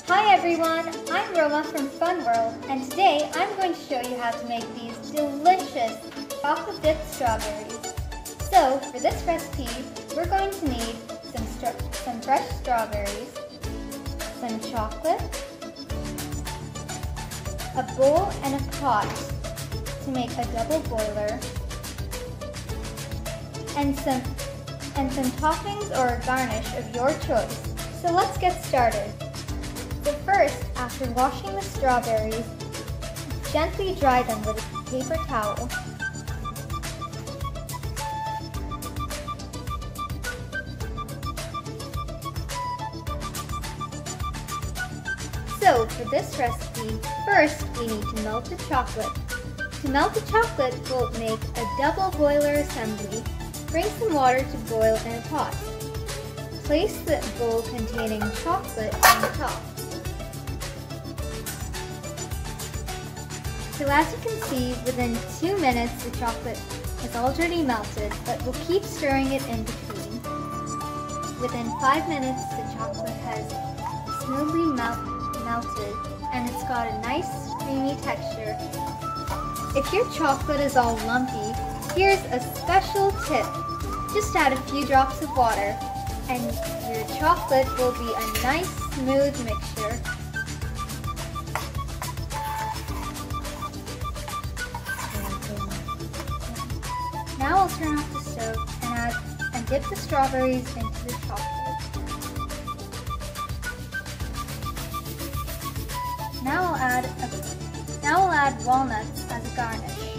Hi everyone, I'm Roma from Fun World, and today I'm going to show you how to make these delicious chocolate dipped strawberries. So for this recipe, we're going to need some fresh strawberries, some chocolate, a bowl and a pot to make a double boiler, and some toppings or a garnish of your choice. So let's get started. So first, after washing the strawberries, gently dry them with a paper towel. So for this recipe, first we need to melt the chocolate. To melt the chocolate, we'll make a double boiler assembly. Bring some water to boil in a pot. Place the bowl containing chocolate on the top. So as you can see, within 2 minutes the chocolate is already melted, but we'll keep stirring it in between. Within 5 minutes the chocolate has smoothly melted and it's got a nice creamy texture. If your chocolate is all lumpy, here's a special tip. Just add a few drops of water and your chocolate will be a nice smooth mixture. Now I'll turn off the stove and dip the strawberries into the chocolate. Now I'll add walnuts as a garnish.